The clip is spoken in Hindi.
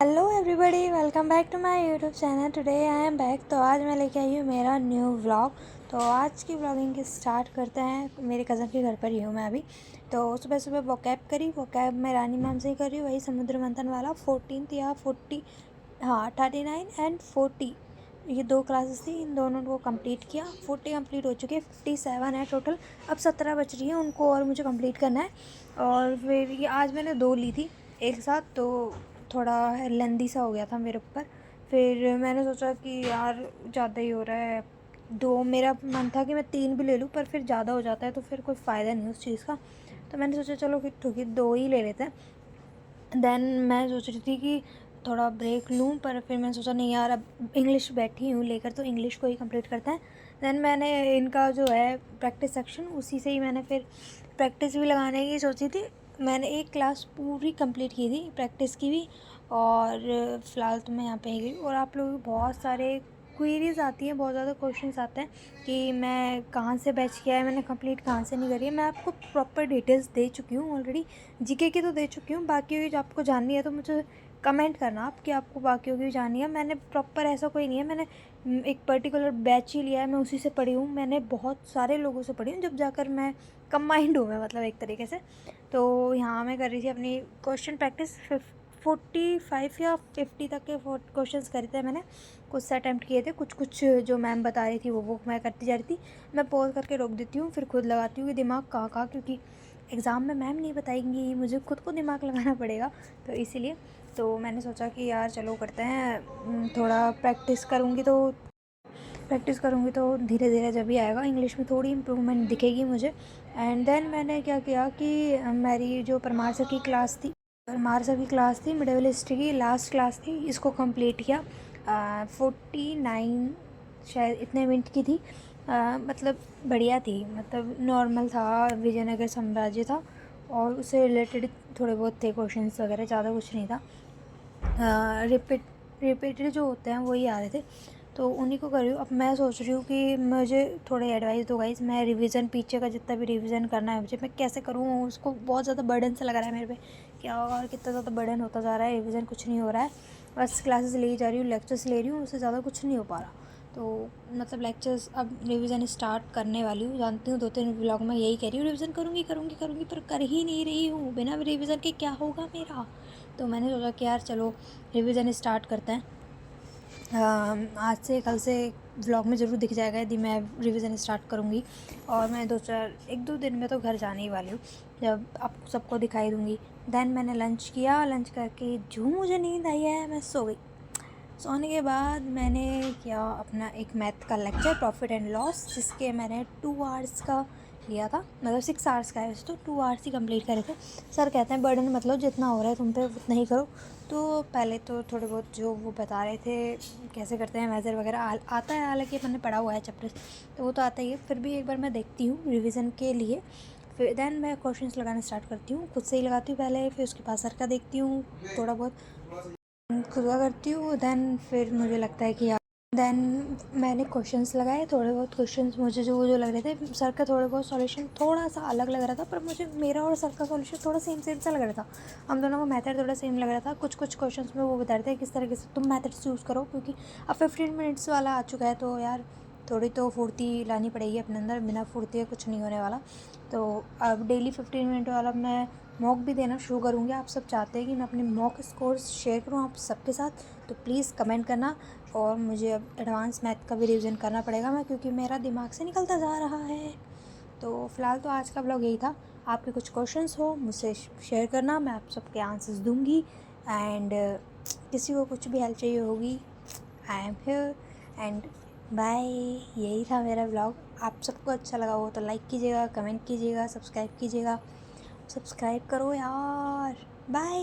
Hello everybody, welcome back to my YouTube channel. Today I am back. तो आज मैं लेके आई हूँ मेरा न्यू व्लॉग। तो आज की व्लॉगिंग की स्टार्ट करते हैं। मेरे कज़न के घर पर ही हूँ मैं अभी। तो सुबह सुबह वोकैब करी। वोकैब मैं रानी मैम से ही कर रही हूँ, वही समुद्र मंथन वाला 14th या 40, हाँ 39 एंड 40, ये 2 क्लासेस थी। इन दोनों को कंप्लीट किया। 40 कंप्लीट हो चुकी है, 57 है टोटल। अब 17 बच रही है, उनको और मुझे कंप्लीट करना है। और फिर ये आज मैंने 2 ली थी एक साथ, तो थोड़ा लेंदी सा हो गया था मेरे ऊपर। फिर मैंने सोचा कि यार ज़्यादा ही हो रहा है, 2 मेरा मन था कि मैं 3 भी ले लूँ, पर फिर ज़्यादा हो जाता है तो फिर कोई फ़ायदा नहीं उस चीज़ का। तो मैंने सोचा चलो फिर ठीक है 2 ही ले लेते हैं। देन मैं सोच रही थी कि थोड़ा ब्रेक लूँ, पर फिर मैंने सोचा नहीं यार, अब इंग्लिश बैठी हूँ लेकर तो इंग्लिश को ही कंप्लीट करते हैं। देन मैंने इनका जो है प्रैक्टिस सेक्शन, उसी से ही मैंने फिर प्रैक्टिस भी लगाने की सोची थी। मैंने एक क्लास पूरी कंप्लीट की थी प्रैक्टिस की भी। और फ़िलहाल तो मैं यहाँ पे ही गई। और आप लोग बहुत सारे क्वेरीज़ आती हैं, बहुत ज़्यादा क्वेश्चंस आते हैं कि मैं कहाँ से बैच किया है, मैंने कंप्लीट कहाँ से नहीं करी है। मैं आपको प्रॉपर डिटेल्स दे चुकी हूँ ऑलरेडी। जीके की तो दे चुकी हूँ, बाकी की जो आपको जाननी है तो मुझे कमेंट करना आप कि आपको बाकियों की भी जाननी है। मैंने प्रॉपर ऐसा कोई नहीं है, मैंने एक पर्टिकुलर बैच ही लिया है, मैं उसी से पढ़ी हूँ। मैंने बहुत सारे लोगों से पढ़ी हूँ, जब जाकर मैं कंबाइंड हूँ मैं, मतलब एक तरीके से। तो यहाँ मैं कर रही थी अपनी क्वेश्चन प्रैक्टिस। 45 या 50 तक के क्वेश्चंस करे थे मैंने। कुछ से अटैम्प्ट किए थे, कुछ जो मैम बता रही थी वो मैं करती जा रही थी। मैं पॉज करके रोक देती हूँ, फिर खुद लगाती हूँ कि दिमाग कहाँ, क्योंकि एग्ज़ाम में मैम नहीं बताएंगी, मुझे खुद को दिमाग लगाना पड़ेगा। तो इसीलिए तो मैंने सोचा कि यार चलो करते हैं, थोड़ा प्रैक्टिस करूँगी तो धीरे धीरे जब भी आएगा इंग्लिश में थोड़ी इम्प्रूवमेंट दिखेगी मुझे। एंड देन मैंने क्या किया कि मेरी जो परमार सर की क्लास थी, मिडिवल हिस्ट्री की लास्ट क्लास थी, इसको कंप्लीट किया। 49 शायद इतने मिनट की थी। मतलब बढ़िया थी, मतलब नॉर्मल था, विजयनगर साम्राज्य था और उससे रिलेटेड थोड़े बहुत थे क्वेश्चंस वगैरह, ज़्यादा कुछ नहीं था। रिपीटेड जो होते हैं वही आ रहे थे, तो उन्हीं को कर रही हूँ। अब मैं सोच रही हूँ कि मुझे थोड़े एडवाइस दो गाइस। मैं रिवीजन पीछे का जितना भी रिवीजन करना है मुझे, मैं कैसे करूँ उसको? बहुत ज़्यादा बर्डन सा लग रहा है मेरे पे। क्या होगा, कितना ज़्यादा बर्डन होता जा रहा है, रिवीजन कुछ नहीं हो रहा है। बस क्लासेस ले जा रही हूँ, लेक्चर्स ले रही हूँ, उससे ज़्यादा कुछ नहीं हो पा रहा। तो मतलब लेक्चर्स, अब रिवीजन स्टार्ट करने वाली हूँ, जानती हूँ 2-3 व्लॉग में यही कह रही हूँ रिवीजन करूँगी, पर कर ही नहीं रही हूँ। बिना रिवीजन के क्या होगा मेरा? तो मैंने सोचा कि यार चलो रिवीजन स्टार्ट करते हैं। आज से कल से व्लॉग में ज़रूर दिख जाएगा यदि मैं रिवीजन स्टार्ट करूँगी। और मैं 1-2 दिन में तो घर जाने ही वाली हूँ, जब आपको सबको दिखाई दूँगी। देन मैंने लंच किया, लंच करके जो मुझे नींद आई है मैं सो गई। सोने के बाद मैंने किया अपना एक मैथ का लेक्चर, प्रॉफिट एंड लॉस, जिसके मैंने 2 आवर्स का लिया था, मतलब 6 आवर्स का है वैसे तो 2 आवर्स ही कंप्लीट करे थे। सर कहते हैं बर्डन मत लो, जितना हो रहा है तुम पे उतना ही करो। तो पहले तो थोड़े बहुत जो वो बता रहे थे कैसे करते हैं मेजर वगैरह आता है, हालांकि मैंने पढ़ा हुआ है चैप्टर, तो वो तो आता ही है। फिर भी एक बार मैं देखती हूँ रिविज़न के लिए। फिर देन मैं क्वेश्चंस लगाना स्टार्ट करती हूँ, खुद से ही लगाती हूँ पहले, फिर उसके बाद सर का देखती हूँ, थोड़ा बहुत खुद का करती हूँ। देन फिर मुझे लगता है कि यार, देन मैंने क्वेश्चंस लगाए, थोड़े बहुत क्वेश्चंस मुझे जो लग रहे थे। सर का थोड़े बहुत सॉल्यूशन थोड़ा सा अलग लग रहा था, पर मुझे मेरा और सर का सॉल्यूशन थोड़ा सेम सा लग रहा था। हम दोनों का मेथड थोड़ा सेम लग रहा था। कुछ क्वेश्चंस में वो बता रहे थे किस तरीके से तुम मेथड चूज़ करो, क्योंकि अब 15 मिनट्स वाला आ चुका है, तो यार थोड़ी तो फुर्ती लानी पड़ेगी अपने अंदर, बिना फुर्ती के कुछ नहीं होने वाला। तो अब डेली 15 मिनट वाला मैं मॉक भी देना शुरू करूँगी। आप सब चाहते हैं कि मैं अपने मॉक स्कोर्स शेयर करूँ आप सबके साथ, तो प्लीज़ कमेंट करना। और मुझे अब एडवांस मैथ का भी रिवीजन करना पड़ेगा मैं, क्योंकि मेरा दिमाग से निकलता जा रहा है। तो फ़िलहाल तो आज का ब्लॉग यही था। आपके कुछ क्वेश्चंस हो मुझसे शेयर करना, मैं आप सबके आंसर्स दूँगी। एंड किसी को कुछ भी हेल्प चाहिए होगी, I am here. And bye. यही था मेरा ब्लॉग। आप सबको अच्छा लगा हो तो लाइक कीजिएगा, कमेंट कीजिएगा, सब्सक्राइब कीजिएगा। सब्सक्राइब करो यार। बाय।